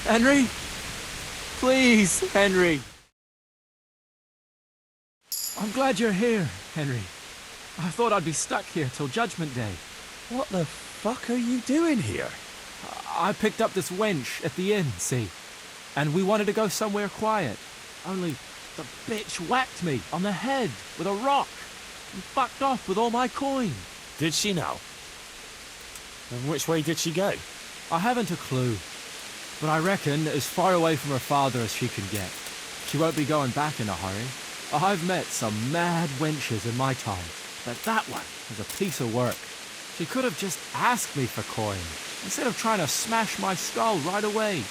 Henry? Please, Henry. I'm glad you're here, Henry. I thought I'd be stuck here till Judgment Day. What the fuck are you doing here? I picked up this wench at the inn, see? And we wanted to go somewhere quiet. Only the bitch whacked me on the head with a rock and fucked off with all my coin. Did she now? And which way did she go? I haven't a clue, but I reckon as far away from her father as she can get. She won't be going back in a hurry. I've met some mad wenches in my time, but that one was a piece of work. She could have just asked me for coin, instead of trying to smash my skull right away,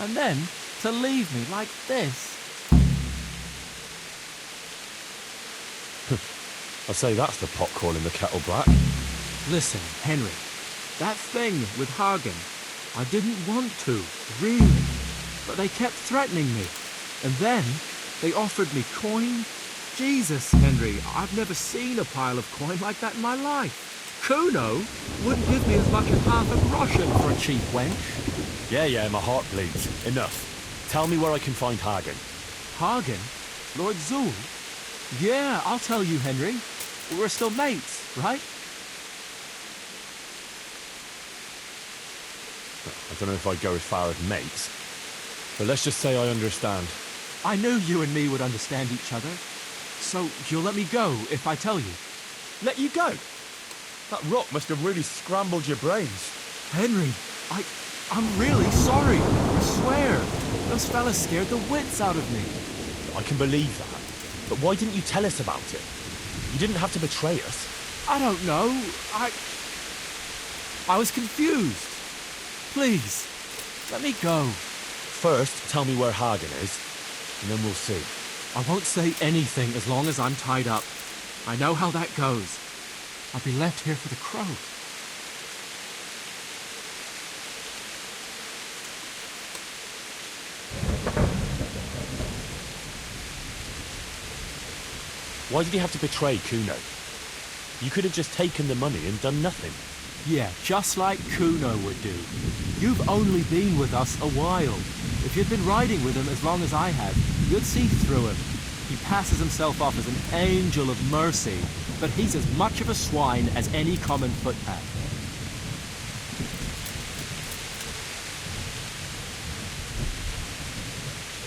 and then to leave me like this. I'd say that's the pot calling the kettle black. Listen, Henry, that thing with Hagen, I didn't want to, really, but they kept threatening me, and then they offered me coin. Jesus, Henry, I've never seen a pile of coin like that in my life. Kuno wouldn't give me as much as half a groschen for a cheap wench. Yeah, my heart bleeds. Enough. Tell me where I can find Hagen. Hagen? Lord Zul? Yeah, I'll tell you, Henry. We're still mates, right? I don't know if I'd go as far as mates, but let's just say I understand. I knew you and me would understand each other. So you'll let me go if I tell you? Let you go? That rock must have really scrambled your brains. Henry, I'm really sorry. I swear. Those fellas scared the wits out of me. I can believe that. But why didn't you tell us about it? You didn't have to betray us. I don't know. I was confused. Please, let me go. First, tell me where Hagen is, and then we'll see. I won't say anything as long as I'm tied up. I know how that goes. I'll be left here for the crow. Why did he have to betray Kuno? You could have just taken the money and done nothing. Yeah, just like Kuno would do. You've only been with us a while. If you'd been riding with him as long as I have, you'd see through him. He passes himself off as an angel of mercy, but he's as much of a swine as any common footpad.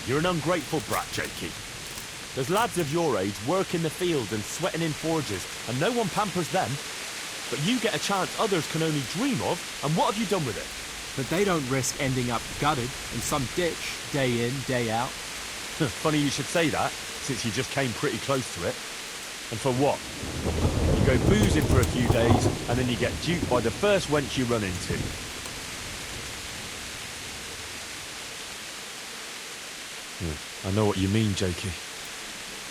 You're an ungrateful brat, Jakey. There's lads of your age work in the field and sweating in forges, and no one pampers them. But you get a chance others can only dream of, and what have you done with it? But they don't risk ending up gutted in some ditch, day in, day out. Funny you should say that, since you just came pretty close to it. And for what? You go boozing for a few days, and then you get duped by the first wench you run into. I know what you mean, Jakey.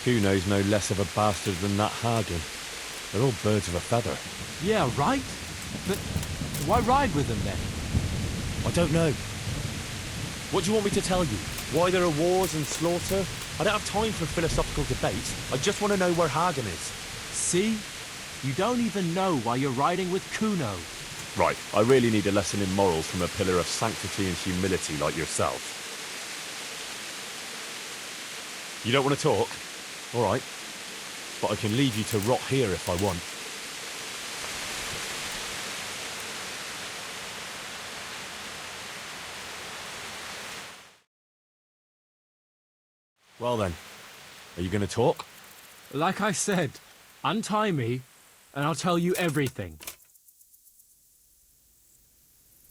Kuno's no less of a bastard than that Hagen. They're all birds of a feather. Yeah, right? But why ride with them then? I don't know. What do you want me to tell you? Why there are wars and slaughter? I don't have time for philosophical debates. I just want to know where Hagen is. See? You don't even know why you're riding with Kuno. Right, I really need a lesson in morals from a pillar of sanctity and humility like yourself. You don't want to talk? All right. But I can leave you to rot here if I want. Well then, are you going to talk? Like I said, untie me, and I'll tell you everything.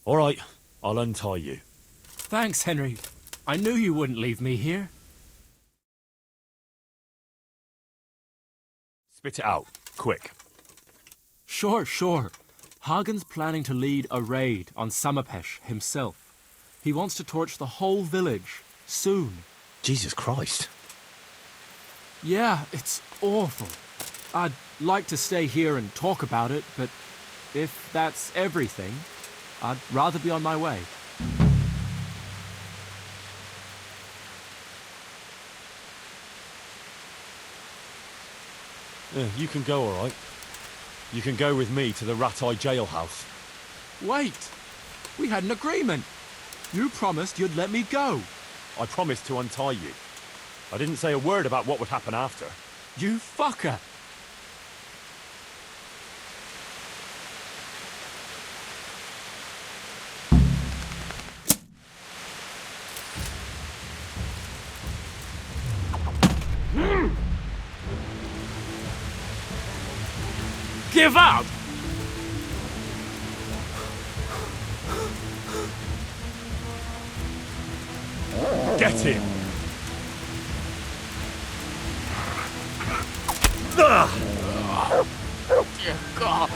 All right, I'll untie you. Thanks, Henry. I knew you wouldn't leave me here. Spit it out, quick. Sure. Hagen's planning to lead a raid on Samapesh himself. He wants to torch the whole village, soon. Jesus Christ. Yeah, it's awful. I'd like to stay here and talk about it, but if that's everything, I'd rather be on my way. Yeah, you can go, all right. You can go with me to the Rat-Eye jailhouse. Wait! We had an agreement! You promised you'd let me go. I promised to untie you. I didn't say a word about what would happen after. You fucker! Give up! Get him! Ugh. Dear God.